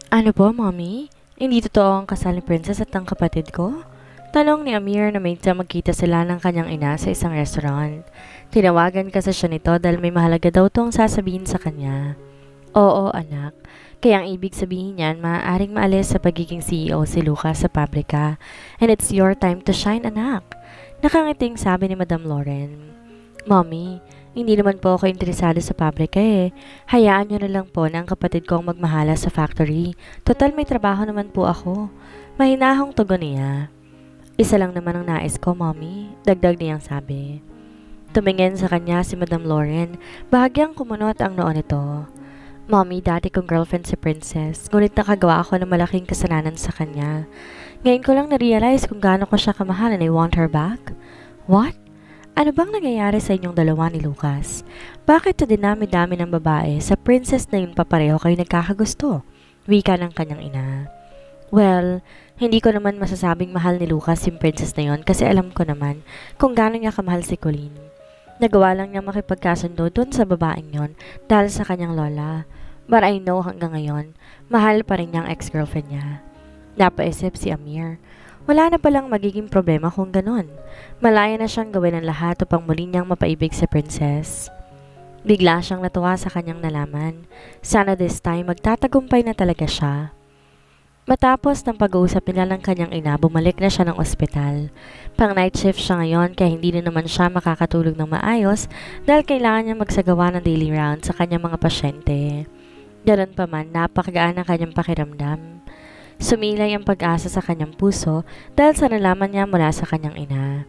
Ano po, Mommy? Hindi totoo ang kasal ni Princess at ang kapatid ko? Tanong ni Amir na may magkita sila ng kanyang ina sa isang restaurant. Tinawagan kasi siya nito dahil may mahalaga daw tong sasabihin sa kanya. Oo, anak. Kaya ang ibig sabihin niyan, maaaring maalis sa pagiging CEO si Lucas sa pabrika. And it's your time to shine, anak. Nakangiting sabi ni Madam Lauren. Mommy, hindi naman po ako interesado sa pabrika eh. Hayaan niyo na lang po na ang kapatid ko ang magmahala sa factory. Total may trabaho naman po ako. Mahinahong tugon niya. Isa lang naman ang nais ko, Mommy. Dagdag niyang sabi. Tumingin sa kanya si Madam Lauren. Bahagyang kumunot ang noo nito. Mommy, dati kong girlfriend si Princess. Ngunit nakagawa ako ng malaking kasalanan sa kanya. Ngayon ko lang na-realize kung gaano ko siya kamahal and I want her back. What? Ano bang nangyayari sa inyong dalawa ni Lucas? Bakit sa dinami-dami ng babae, sa princess na yun pa pareho kayo nagkakagusto? Wika ng kanyang ina. Well, hindi ko naman masasabing mahal ni Lucas yung princess na yon kasi alam ko naman kung gaano niya kamahal si Colleen. Nagawa lang niya makipagkasundo dun sa babaeng yon dahil sa kanyang lola. But I know hanggang ngayon, mahal pa rin niyang ex-girlfriend niya. Napaisip si Amir. Wala na palang magiging problema kung ganon. Malaya na siyang gawin ang lahat upang muli niyang mapaibig si Princess. Bigla siyang natuwa sa kanyang nalaman. Sana this time magtatagumpay na talaga siya. Matapos ng pag-uusap nila ng kanyang ina, bumalik na siya ng ospital. Pang night shift siya ngayon kaya hindi na naman siya makakatulog ng maayos dahil kailangan niya magsagawa ng daily round sa kanyang mga pasyente. Ganoon pa man, napakagaan ang kanyang pakiramdam. Sumilay ang pag-asa sa kanyang puso dahil sa nalaman niya mula sa kanyang ina.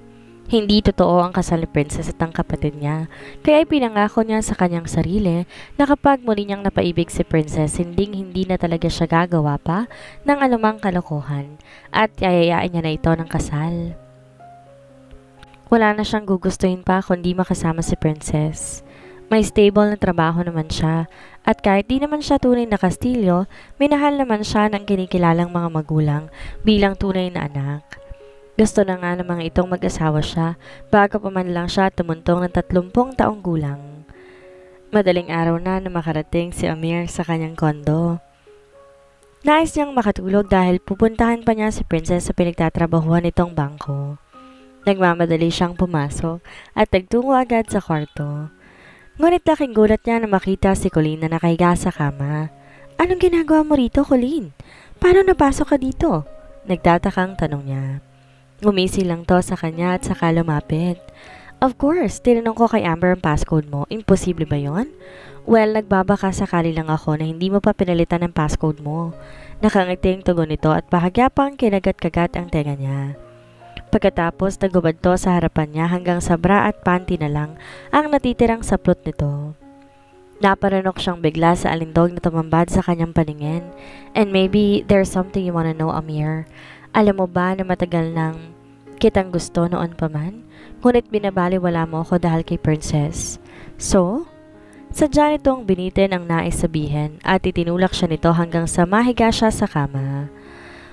Hindi totoo ang kasal ni Princess at ang kapatid niya, kaya ipinangako niya sa kanyang sarili na kapag muli niyang napaibig si Princess, hindi na talaga siya gagawa pa ng anumang kalokohan at yayayain niya na ito ng kasal. Wala na siyang gugustuhin pa kundi makasama si Princess. May stable na trabaho naman siya at kahit di naman siya tunay na Kastilyo, minahal naman siya ng kinikilalang mga magulang bilang tunay na anak. Gusto na nga ng mga itong mag-asawa siya bago pa man lang siya tumuntong ng 30 taong gulang. Madaling araw na makarating si Amir sa kanyang kondo. Nais niyang makatulog dahil pupuntahan pa niya si Princess sa pinagtatrabahuan nitong bangko. Nagmamadali siyang pumasok at nagtungo agad sa kwarto. Ngunit laking gulat niya na makita si Colleen na nakahiga sa kama. Anong ginagawa mo rito, Colleen? Paano napasok ka dito? Nagtatakang tanong niya. Ngumisi lang to sa kanya at saka lumapit. Of course, tinanong ko kay Amber ang passcode mo. Imposible ba yon? Well, nagbabaka sakali lang ako na hindi mo pa pinalitan ang passcode mo. Nakangiting tugon nito at bahagya pang kinagat-kagat ang tenga niya. Pagkatapos nagubad to sa harapan niya hanggang sa bra at panty na lang ang natitirang saplot nito. Naparanok siyang bigla sa alindog na tumambad sa kanyang paningin. And maybe there's something you wanna know, Amir. Alam mo ba na matagal nang kitang gusto noon pa man? Ngunit binabaliwala mo ako dahil kay Princess. So? Sadya nitong binitin ang nais sabihin at itinulak siya nito hanggang sa mahiga siya sa kama.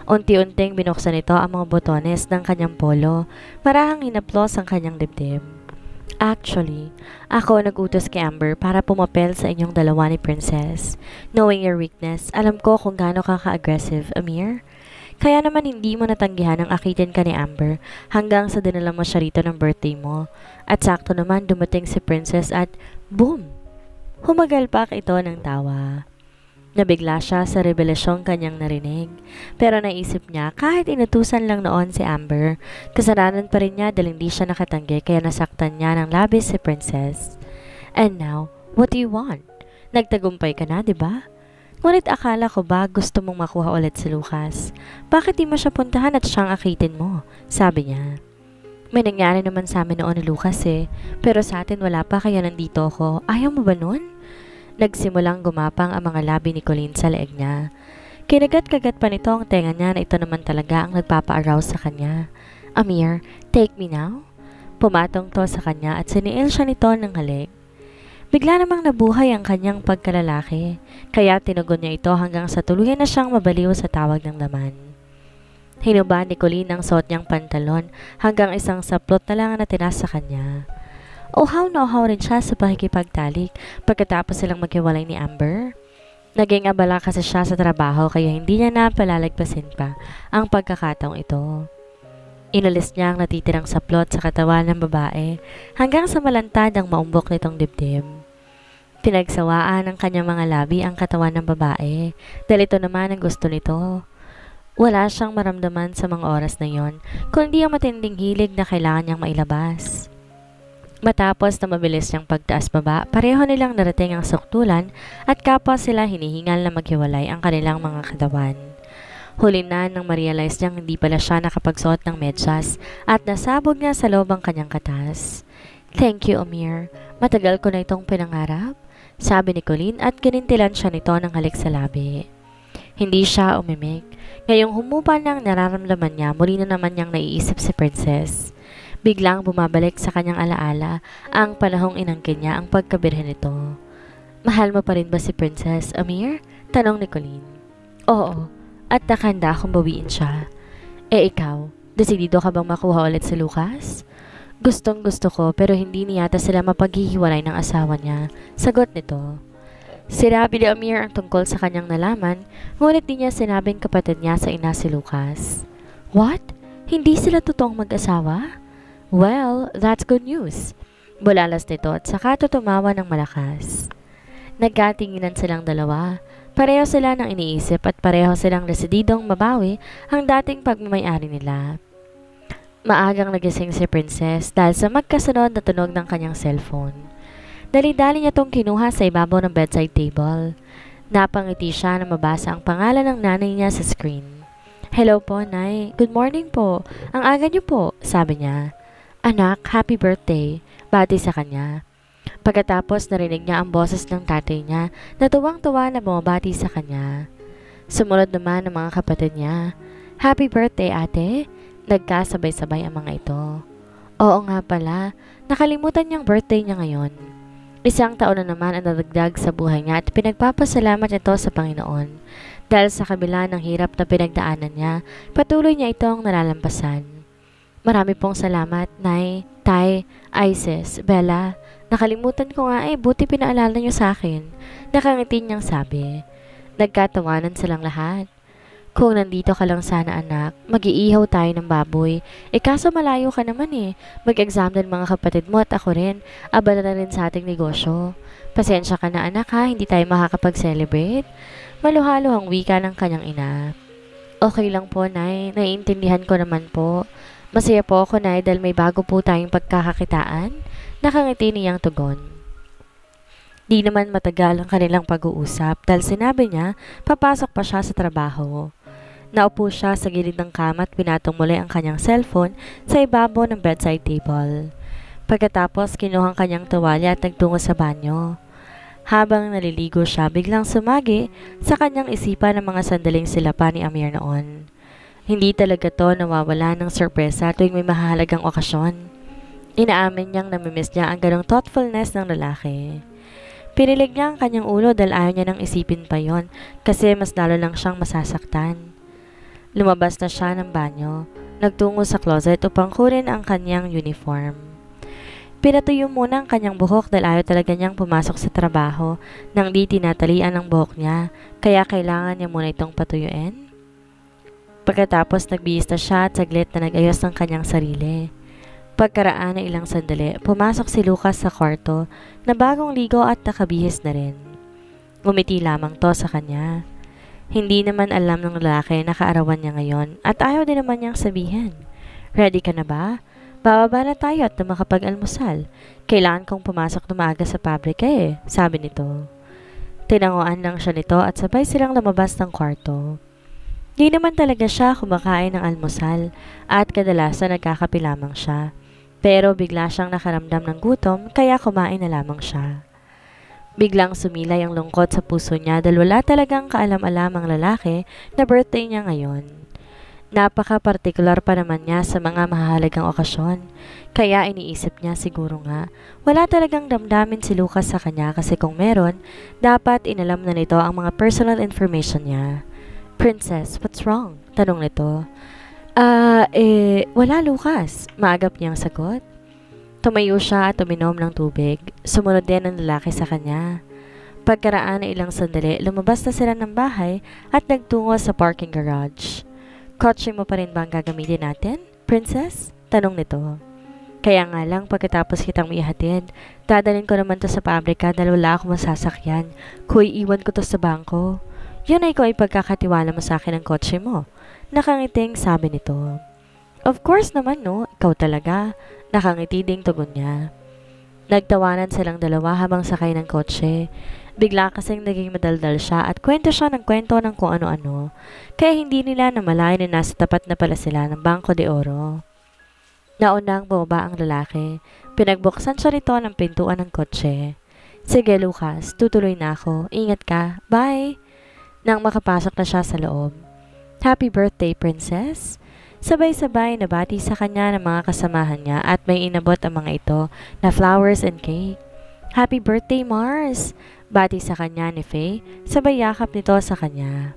Unti-unting binuksan nito ang mga botones ng kanyang polo, marahang hinaplos ang kanyang dibdib. Actually, ako nag-utos kay Amber para pumapel sa inyong dalawa ni Princess. Knowing your weakness, alam ko kung gaano ka ka-aggressive, Amir. Kaya naman hindi mo natanggihan ang akitin ka ni Amber hanggang sa dinala mo siya rito ng birthday mo. At sakto naman dumating si Princess at boom! Humagalpak ito ng tawa. Nabigla siya sa revelasyong kanyang narinig. Pero naisip niya kahit inutusan lang noon si Amber, kasalanan pa rin niya dahil hindi siya nakatanggi kaya nasaktan niya ng labis si Princess. And now, what do you want? Nagtagumpay ka na, di ba? Ngunit akala ko ba gusto mong makuha ulit si Lucas? Bakit di mo siya puntahan at siyang akitin mo? Sabi niya. May nangyari naman sa amin noon ni Lucas eh, pero sa atin wala pa kaya nandito ako. Ayaw mo ba nun? Nagsimulang gumapang ang mga labi ni Colleen sa leeg niya. Kinagat-kagat pa nito ang tenga niya na ito naman talaga ang nagpapa-arouse sa kanya. Amir, take me now? Pumatong to sa kanya at siniil siya nito ng halik. Bigla namang nabuhay ang kanyang pagkalalaki, kaya tinugon niya ito hanggang sa tuluyan na siyang mabaliw sa tawag ng laman. Hinuba ni Colleen ang suot niyang pantalon hanggang isang saplot na lang ang natira sa kanya. Uhaw na uhaw rin siya sa pakikipagtalik pagkatapos silang maghiwalay ni Amber. Naging abala kasi siya sa trabaho kaya hindi niya napalalagpasin pa ang pagkakataong ito. Inalis niya ang natitirang saplot sa katawan ng babae hanggang sa malantad ang maumbok nitong dibdib. Pinagsawaan ng kanyang mga labi ang katawan ng babae dahil ito naman ang gusto nito. Wala siyang maramdaman sa mga oras na yon kundi ang matinding hilig na kailangan niyang mailabas. Matapos na mabilis niyang pagtaas baba, pareho nilang narating ang suktulan at kapwa sila hinihingal na maghiwalay ang kanilang mga katawan. Huli na nang ma-realize niyang hindi pala siya nakapagsuot ng medyas at nasabog niya sa loob ang kanyang katas. "Thank you, Amir. Matagal ko na itong pinangarap," sabi ni Colleen at kinintilan siya nito ng halik sa labi. Hindi siya umimik. Ngayong humupa na ang nararamdaman niya, muli na naman niyang naiisip si Princess. Biglang bumabalik sa kanyang alaala ang panahong inangkin niya ang pagkabirhen nito. "Mahal mo pa rin ba si Princess, Amir?" tanong ni Colleen. "Oo, at nakahanda akong bawiin siya." Ikaw, desidido ka bang makuha ulit si Lucas?" "Gustong gusto ko pero hindi niya yata sila mapaghihiwalay ng asawa niya," sagot nito. Sinabi ni Amir ang tungkol sa kanyang nalaman, ngunit di niya sinabing kapatid niya sa ina si Lucas. "What? Hindi sila totoong mag-asawa?" "Well, that's good news." Bulalas nito at saka tutumawa ng malakas. Nagkatinginan silang dalawa. Pareho sila ng iniisip at pareho silang desididong mabawi ang dating pagmamayari nila. Maagang nagising si Princess dahil sa magkasunod na tunog ng kanyang cellphone. Dali-dali niya itong kinuha sa ibabaw ng bedside table. Napangiti siya na mabasa ang pangalan ng nanay niya sa screen. "Hello po, Nay. Good morning po. Ang aga niyo po," sabi niya. "Anak, happy birthday," bati sa kanya. Pagkatapos narinig niya ang boses ng tatay niya na tuwang-tuwa na bumabati sa kanya. Sumunod naman ang mga kapatid niya. "Happy birthday, ate." Nagkasabay-sabay ang mga ito. Oo nga pala, nakalimutan niyang birthday niya ngayon. 1 taon na naman ang nadagdag sa buhay niya at pinagpapasalamat ito sa Panginoon. Dahil sa kabila ng hirap na pinagdaanan niya, patuloy niya itong nalalampasan. "Marami pong salamat, Nay, Tay, Isis, Bella. Nakalimutan ko nga buti pinaalala niyo sa akin." Nakangiti niyang sabi. Nagkatawanan silang lahat. "Kung nandito ka lang sana, anak, mag-iihaw tayo ng baboy. Kaso malayo ka naman Mag-exam din mga kapatid mo at ako rin. Abala na rin sa ating negosyo. Pasensya ka na, anak, ha, hindi tayo makakapag-celebrate." Maluhalo ang wika ng kanyang ina. "Okay lang po, Nay. Naiintindihan ko naman po. Masaya po ako, Nay, dahil may bago po tayong pagkakakitaan." Nakangiti niyang tugon. Di naman matagal ang kanilang pag-uusap dahil sinabi niya papasok pa siya sa trabaho. Naupo siya sa gilid ng kama at pinatong muli ang kanyang cellphone sa ibabaw ng bedside table. Pagkatapos kinuha ang kanyang tuwalya at nagtungo sa banyo. Habang naliligo siya, biglang sumagi sa kanyang isipan ng mga sandaling sila pa ni Amir noon. Hindi talaga to nawawala ng sorpresa tuwing may mahalagang okasyon. Inaamin niyang namimiss niya ang ganong thoughtfulness ng lalaki. Pinilig niya ang kanyang ulo dahil ayaw niya nang isipin pa yon kasi mas lalo lang siyang masasaktan. Lumabas na siya ng banyo, nagtungo sa closet upang kunin ang kanyang uniform. Pinatuyo muna ang kanyang buhok dahil ayaw talaga niyang pumasok sa trabaho nang di tinatalian ang buhok niya kaya kailangan niya muna itong patuyuin. Pagkatapos nagbihis na siya at saglit na nag-ayos ng kanyang sarili. Pagkaraan ng ilang sandali, pumasok si Lucas sa kwarto na bagong ligo at nakabihis na rin. Ngumiti lamang to sa kanya. Hindi naman alam ng lalaki na kaarawan niya ngayon at ayaw din naman niyang sabihin. "Ready ka na ba? Bababa na tayo at na makapag-almusal. Kailangan kong pumasok na maaga sa pabrika sabi nito. Tinanguan lang siya nito at sabay silang lumabas ng kwarto. Di naman talaga siya kumakain ng almusal at kadalasan nagkakape lamang siya. Pero bigla siyang nakaramdam ng gutom kaya kumain na lamang siya. Biglang sumilay ang lungkot sa puso niya dahil wala talagang kaalam-alam ang lalaki na birthday niya ngayon. Napaka-partikular pa naman niya sa mga mahalagang okasyon. Kaya iniisip niya siguro nga, wala talagang damdamin si Lucas sa kanya kasi kung meron, dapat inalam na nito ang mga personal information niya. "Princess, what's wrong?" tanong nito. Wala Lucas," maagap niyang sagot. Tumayo siya at uminom ng tubig. Sumunod din ang lalaki sa kanya. Pagkaraan ng ilang sandali, lumabas na sila ng bahay at nagtungo sa parking garage. Kotse mo pa rin ba ang gagamitin natin, Princess? Tanong nito. Kaya nga lang pagkatapos kitang ihatid, dadalhin ko naman to sa pabrika dahil wala akong masasakyan. Kuy, iwan ko to sa bangko. Yun ay ko ay pagkakatiwala mo sa akin ang kotse mo. Nakangiting sabi nito. Of course naman no, ikaw talaga. Nakangiti ding tugon niya. Nagtawanan silang dalawa habang sakay ng kotse. Bigla kasing naging madaldal siya at kwento siya ng kwento ng kung ano-ano. Kaya hindi nila namalayan na nasa tapat na pala sila ng Bangko de Oro. Naunang bumaba ang lalaki. Pinagbuksan siya nito ng pintuan ng kotse. Sige Lucas, tutuloy na ako. Ingat ka. Bye! Nang makapasok na siya sa loob. Happy birthday, Princess! Sabay-sabay nabati sa kanya ng mga kasamahan niya at may inabot ang mga ito na flowers and cake. Happy birthday, Mars! Bati sa kanya ni Faye, sabay yakap nito sa kanya.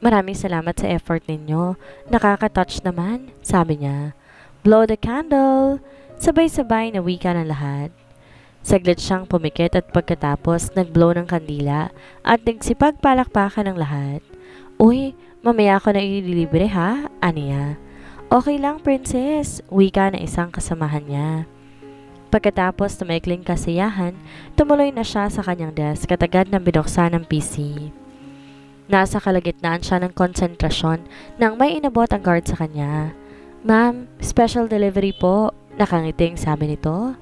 Maraming salamat sa effort ninyo. Nakaka-touch naman, sabi niya. Blow the candle! Sabay-sabay na wika ng lahat. Saglit siyang pumikit at pagkatapos nag-blow ng kandila at nagsipagpalakpakan ng lahat. Uy, mamaya ako na ililibre ha, aniya. Okay lang, Princess, wika na isang kasamahan niya. Pagkatapos na maikling kasiyahan, tumuloy na siya sa kanyang desk at agad na binuksan ng PC. Nasa kalagitnaan siya ng konsentrasyon nang may inabot ang guard sa kanya. Ma'am, special delivery po, nakangiting sabi nito.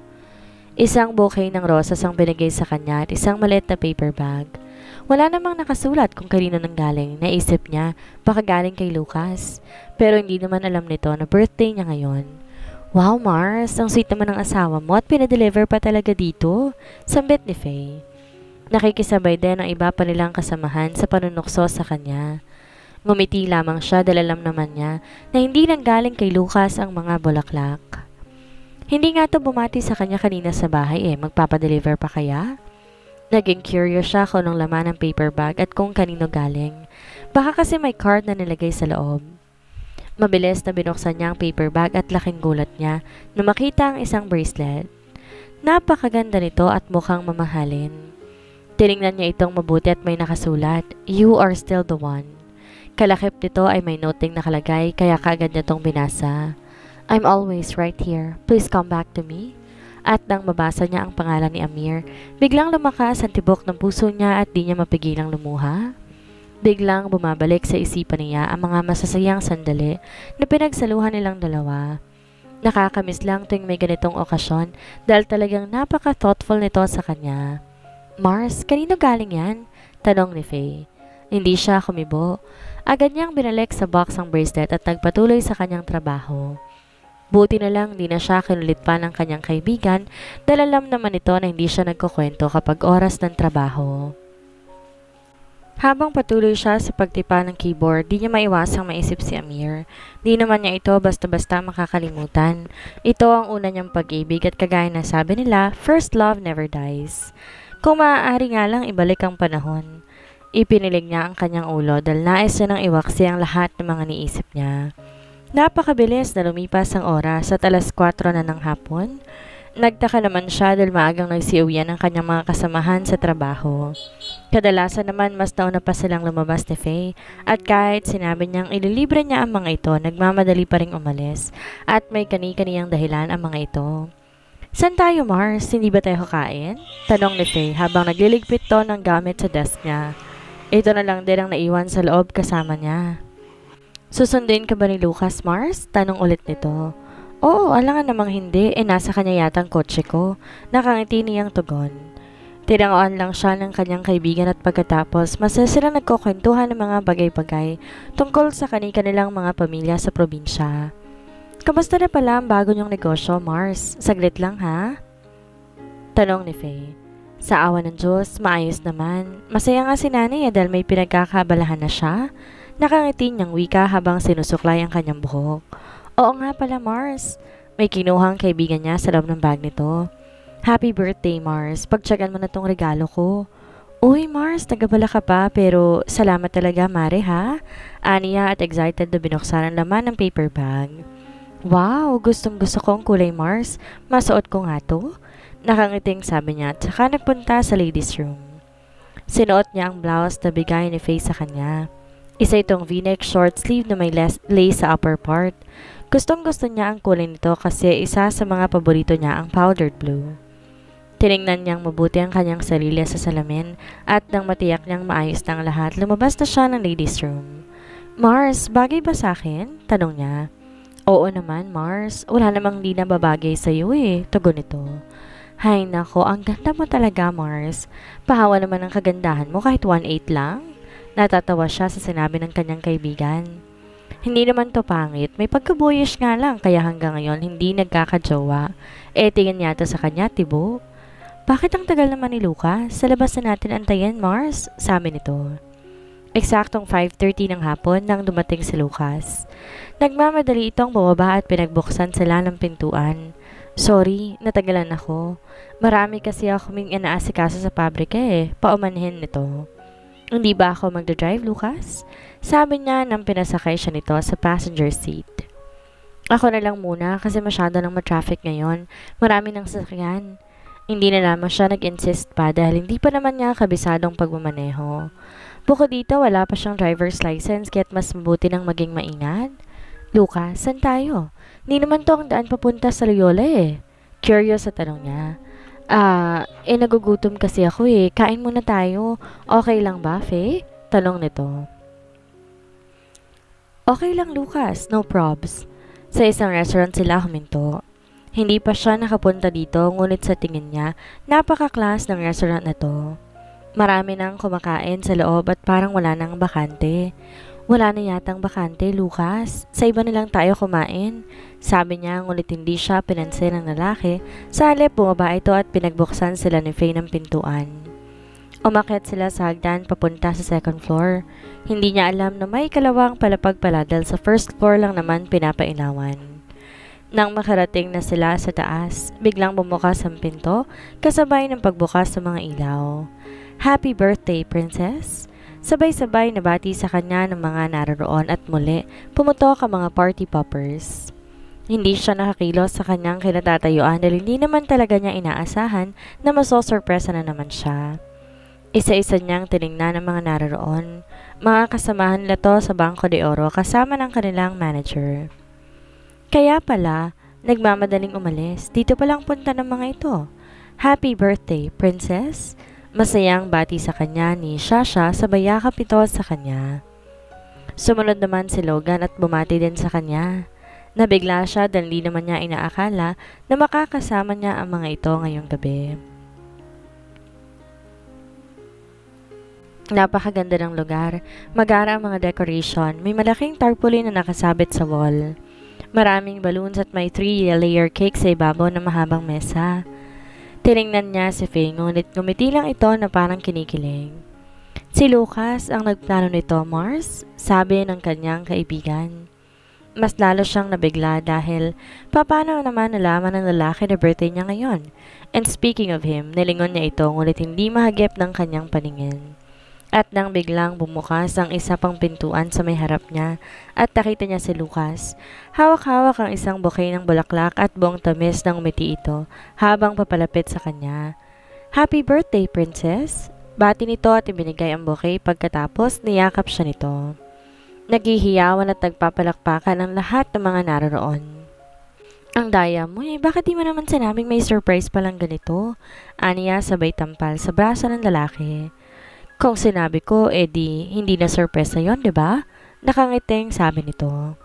Isang bouquet ng rosas ang binigay sa kanya at isang maliit na paper bag. Wala namang nakasulat kung kanino nang galing. Naisip niya, baka galing kay Lucas. Pero hindi naman alam nito na birthday niya ngayon. Wow, Mars, ang sweet naman ng asawa mo at pinadeliver pa talaga dito. Sambit ni Faye. Nakikisabay din ang iba pa nilang kasamahan sa panunukso sa kanya. Ngumiti lamang siya dahil alam naman niya na hindi nang galing kay Lucas ang mga bulaklak. Hindi nga to bumati sa kanya kanina sa bahay magpapadeliver pa kaya? Naging curious siya kung anong laman ng paper bag at kung kanino galing. Baka kasi may card na nilagay sa loob. Mabilis na binuksan niya ang paper bag at laking gulat niya na makita ang isang bracelet. Napakaganda nito at mukhang mamahalin. Tiningnan niya itong mabuti at may nakasulat, You are still the one. Kalakip nito ay may noting nakalagay kaya kaagad niya itong binasa. I'm always right here. Please come back to me. At nang mabasa niya ang pangalan ni Amir, biglang lumakas ang tibok ng puso niya at di niya mapigilang lumuha. Biglang bumabalik sa isipan niya ang mga masasayang sandali na pinagsaluhan nilang dalawa. Nakakamiss lang tuwing may ganitong okasyon dahil talagang napaka-thoughtful nito sa kanya. Mars, kanino galing yan? Tanong ni Faye. Hindi siya kumibo. Agad niyang binalik sa box ang bracelet at nagpatuloy sa kanyang trabaho. Buti na lang di na siya kinulit pa ng kanyang kaibigan dahil alam naman ito na hindi siya nagkukwento kapag oras ng trabaho. Habang patuloy siya sa pagtipa ng keyboard, di niya maiwasang maisip si Amir. Di naman niya ito basta-basta makakalimutan. Ito ang una niyang pag-ibig at kagaya na sabi nila, first love never dies. Kung maaari nga lang ibalik ang panahon. Ipinilig niya ang kanyang ulo dahil nais niya nang iwaksi ang lahat ng mga niisip niya. Napakabilis na lumipas ang oras at 4:00 na ng hapon. Nagtaka naman siya dahil maagang nagsiuwian ang kanyang mga kasamahan sa trabaho. Kadalasan naman mas nauna pa silang lumabas ni Faye at kahit sinabi niyang ililibre niya ang mga ito, nagmamadali pa ring umalis at may kani-kaniyang dahilan ang mga ito. San tayo, Mars? Hindi ba tayo kakain? Tanong ni Faye habang nagliligpit to ng gamit sa desk niya. Ito na lang din ang naiwan sa loob kasama niya. Susunduin ka ba ni Lucas, Mars? Tanong ulit nito. Oo, alangan namang hindi. Nasa kanya yata ang kotse ko. Nakangiti niyang tugon. Tinangoan lang siya ng kanyang kaibigan at pagkatapos, masaya silang nagkukwentuhan ng mga bagay-bagay tungkol sa kanilang mga pamilya sa probinsya. Kamusta na pala ang bago niyong negosyo, Mars? Saglit lang, ha? Tanong ni Faye. Sa awa ng Diyos, maayos naman. Masaya nga si nanay dahil may pinagkakabalahan na siya. Nakangiti niyang wika habang sinusuklay ang kanyang buhok. Oo nga pala, Mars. May kinuhang kaibigan niya sa loob ng bag nito. Happy birthday, Mars. Pagtsagan mo na tong regalo ko. Uy, Mars, nagabala ka pa pero salamat talaga, Mare, ha? Aniya at excited na binuksan ang laman ng paper bag. Wow, gustong gusto ko ang kulay, Mars. Masuot ko nga to. Nakangiting sabi niya at saka nagpunta sa ladies room. Sinuot niya ang blouse na bigay ni Faye sa kanya. Isa itong v-neck short sleeve na may lace sa upper part. Gustong gusto niya ang kulay nito kasi isa sa mga paborito niya ang powdered blue. Tiningnan niyang mabuti ang kanyang sarili sa salamin at nang matiyak niyang maayos na ang lahat, lumabas na siya ng ladies room. Mars, bagay ba sa akin? Tanong niya. Oo naman, Mars. Wala namang di na babagay sa'yo tugon nito. Hay nako, ang ganda mo talaga, Mars. Pahawa naman ang kagandahan mo kahit 1/8 lang. Natatawa siya sa sinabi ng kanyang kaibigan. Hindi naman to pangit, may pagka-boyish nga lang kaya hanggang ngayon hindi nagkakajowa. Tingin yata sa kanya, tibo. Bakit ang tagal naman ni Lucas? Sa labas na natin antayin, Mars, sabi nito. Eksaktong 5:30 ng hapon nang dumating si Lucas. Nagmamadali itong bumaba at pinagbuksan sila ng pintuan. Sorry, natagalan ako. Marami kasi akong inaasikaso sa pabrika paumanhin nito. Hindi ba ako magdadrive, Lucas? Sabi niya nang pinasakay siya nito sa passenger seat. Ako na lang muna kasi masyado nang matraffic ngayon. Marami ng sasakyan. Hindi na lamang siya nag-insist pa dahil hindi pa naman niya kabisadong pagmamaneho. Bukod dito, wala pa siyang driver's license kaya't mas mabuti nang maging maingat. Lucas, saan tayo? Hindi naman to ang daan papunta sa Loyola Curious sa tanong niya. Nagugutom kasi ako Kain muna tayo. Okay lang ba, Faye? Tanong nito. Okay lang, Lucas. No probs. Sa isang restaurant sila huminto. Hindi pa siya nakapunta dito, ngunit sa tingin niya, napaka-class ng restaurant na to. Marami nang kumakain sa loob at parang wala nang bakante. Wala na yatang bakante, Lucas. Sa iba na lang tayo kumain. Sabi niya, ngunit hindi siya pinansin ng lalaki. Sa halip, bumaba ito at pinagbuksan sila ni Faye ng pintuan. Umakyat sila sa hagdan papunta sa second floor. Hindi niya alam na may kalawang palapag pala dahil sa first floor lang naman pinapainawan. Nang makarating na sila sa taas, biglang bumukas ang pinto, kasabay ng pagbukas sa mga ilaw. Happy birthday, princess! Sabay-sabay nabati sa kanya ng mga naroon at muli pumutok ang mga party poppers. Hindi siya nakakilos sa kanyang kinatatayuan dahil hindi naman talaga niya inaasahan na masosorpresa na naman siya. Isa-isa niyang tinignan ang mga naroon, mga kasamahan nila to sa Bangko de Oro kasama ng kanilang manager. Kaya pala, nagmamadaling umalis, dito palang punta ng mga ito. Happy birthday, princess! Masayang bati sa kanya ni Shasha sabay yakap ito sa kanya. Sumunod naman si Logan at bumati din sa kanya. Nabigla siya dahil hindi naman niya inaakala na makakasama niya ang mga ito ngayong gabi. Napakaganda ng lugar. Magara ang mga decoration. May malaking tarpaulin na nakasabit sa wall. Maraming balloons at may 3-layer cake sa ibabaw ng mahabang mesa. Tiningnan niya si Faye ngunit ngumiti lang ito na parang kinikilig. Si Lucas ang nagplano nito, Mars, sabi ng kanyang kaibigan. Mas lalo siyang nabigla dahil paano naman nalaman ng lalaki na birthday niya ngayon. And speaking of him, nilingon niya ito ngunit hindi mahagip ng kanyang paningin. At nang biglang bumukas ang isa pang pintuan sa may harap niya at nakita niya si Lucas, hawak-hawak ang isang bouquet ng bulaklak at buong tamis ng umiti ito habang papalapit sa kanya. Happy birthday, princess! Bati nito at ibinigay ang bouquet pagkatapos niyakap siya nito. Naghihiyawan at nagpapalakpakan ang lahat ng mga naroon. Ang daya mo bakit di mo naman sinabing may surprise palang ganito? Aniya sabay tampal sa braso ng lalaki. Kung sinabi ko, di hindi na sorpresa yon, di ba? Nakangiting sabi nito.